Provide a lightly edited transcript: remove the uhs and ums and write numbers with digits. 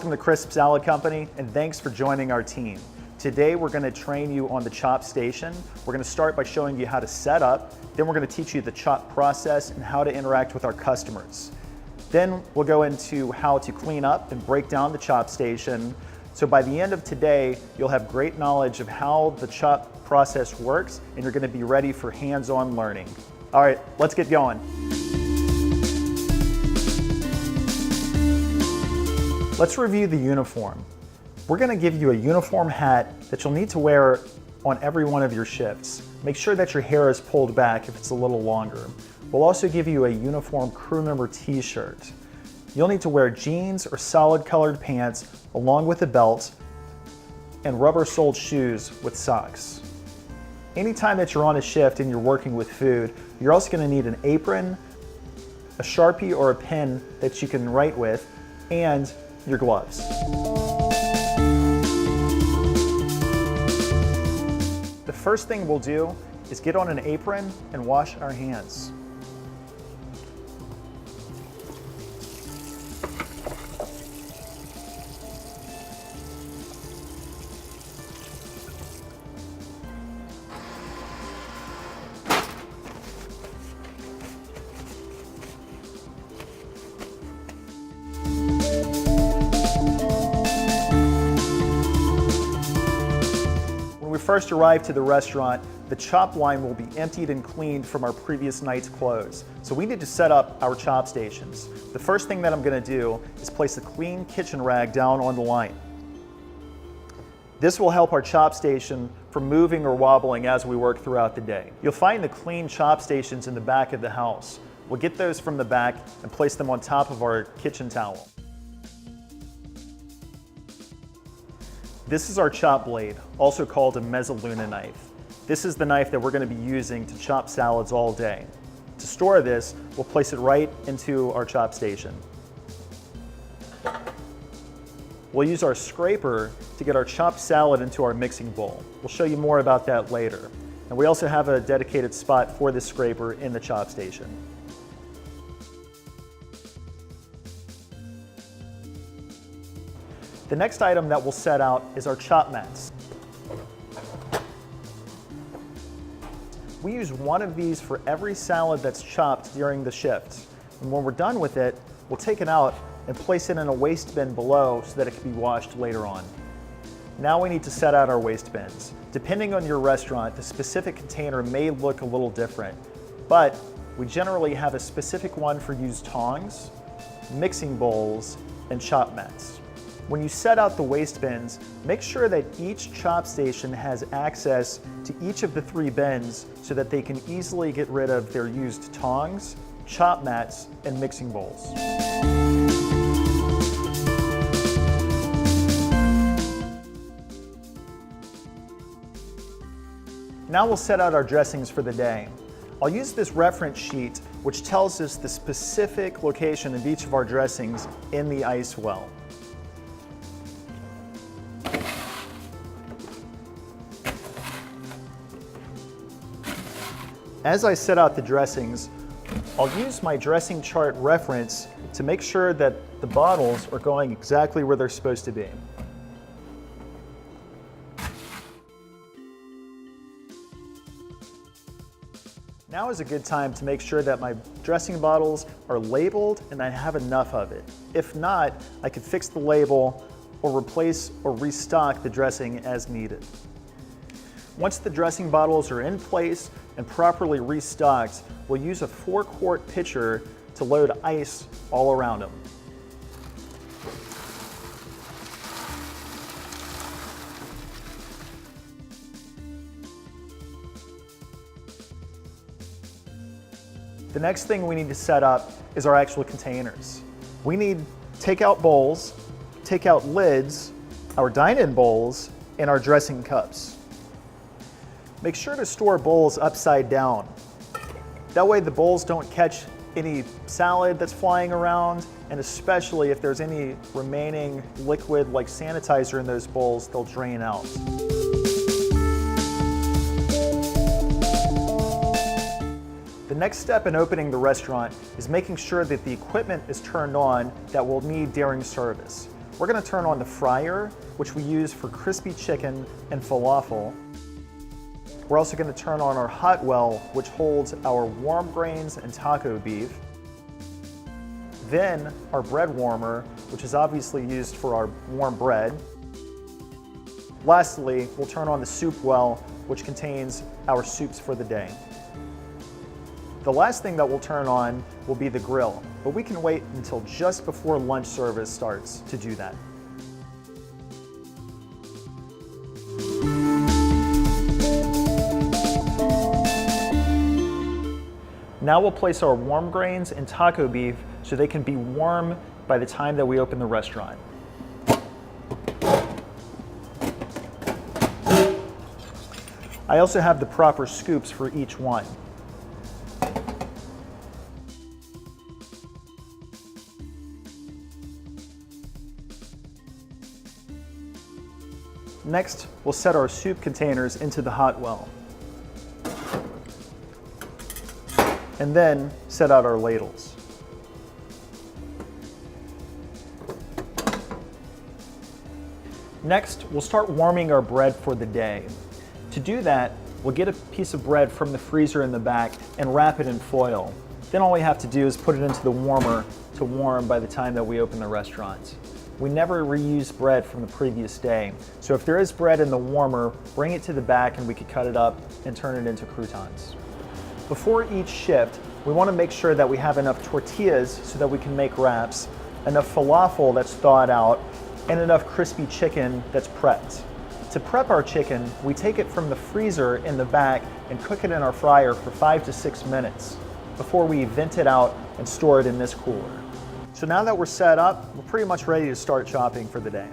from the Crisp Salad Company, and thanks for joining our team. Today we're going to train you on the chop station. We're going to start by showing you how to set up, then we're going to teach you the chop process and how to interact with our customers. Then we'll go into how to clean up and break down the chop station. So by the end of today, you'll have great knowledge of how the chop process works, and you're going to be ready for hands-on learning. All right, let's get going. Let's review the uniform. We're going to give you a uniform hat that you'll need to wear on every one of your shifts. Make sure that your hair is pulled back if it's a little longer. We'll also give you a uniform crew member t-shirt. You'll need to wear jeans or solid colored pants along with a belt and rubber-soled shoes with socks. Anytime that you're on a shift and you're working with food, you're also going to need an apron, a Sharpie or a pen that you can write with, and your gloves. The first thing we'll do is get on an apron and wash our hands. When we first arrive to the restaurant, the chop line will be emptied and cleaned from our previous night's clothes. So we need to set up our chop stations. The first thing that I'm going to do is place a clean kitchen rag down on the line. This will help our chop station from moving or wobbling as we work throughout the day. You'll find the clean chop stations in the back of the house. We'll get those from the back and place them on top of our kitchen towel. This is our chop blade, also called a Mezzaluna knife. This is the knife that we're going to be using to chop salads all day. To store this, we'll place it right into our chop station. We'll use our scraper to get our chopped salad into our mixing bowl. We'll show you more about that later. And we also have a dedicated spot for this scraper in the chop station. The next item that we'll set out is our chop mats. We use one of these for every salad that's chopped during the shift. And when we're done with it, we'll take it out and place it in a waste bin below so that it can be washed later on. Now we need to set out our waste bins. Depending on your restaurant, the specific container may look a little different, but we generally have a specific one for used tongs, mixing bowls, and chop mats. When you set out the waste bins, make sure that each chop station has access to each of the 3 bins so that they can easily get rid of their used tongs, chop mats, and mixing bowls. Now we'll set out our dressings for the day. I'll use this reference sheet which tells us the specific location of each of our dressings in the ice well. As I set out the dressings, I'll use my dressing chart reference to make sure that the bottles are going exactly where they're supposed to be. Now is a good time to make sure that my dressing bottles are labeled and I have enough of it. If not, I could fix the label or replace or restock the dressing as needed. Once the dressing bottles are in place and properly restocked, we'll use a 4-quart pitcher to load ice all around them. The next thing we need to set up is our actual containers. We need takeout bowls, takeout lids, our dine-in bowls, and our dressing cups. Make sure to store bowls upside down. That way the bowls don't catch any salad that's flying around, and especially if there's any remaining liquid like sanitizer in those bowls, they'll drain out. The next step in opening the restaurant is making sure that the equipment is turned on that we'll need during service. we're gonna turn on the fryer, which we use for crispy chicken and falafel. We're also gonna turn on our hot well, which holds our warm grains and taco beef. Then our bread warmer, which is obviously used for our warm bread. Lastly, we'll turn on the soup well, which contains our soups for the day. The last thing that we'll turn on will be the grill, but we can wait until just before lunch service starts to do that. Now we'll place our warm grains and taco beef so they can be warm by the time that we open the restaurant. I also have the proper scoops for each one. Next, we'll set our soup containers into the hot well. And then set out our ladles. Next, we'll start warming our bread for the day. To do that, we'll get a piece of bread from the freezer in the back and wrap it in foil. Then all we have to do is put it into the warmer to warm by the time that we open the restaurant. We never reuse bread from the previous day, so if there is bread in the warmer, bring it to the back and we could cut it up and turn it into croutons. Before each shift, we want to make sure that we have enough tortillas so that we can make wraps, enough falafel that's thawed out, and enough crispy chicken that's prepped. To prep our chicken, we take it from the freezer in the back and cook it in our fryer for 5 to 6 minutes before we vent it out and store it in this cooler. So now that we're set up, we're pretty much ready to start chopping for the day.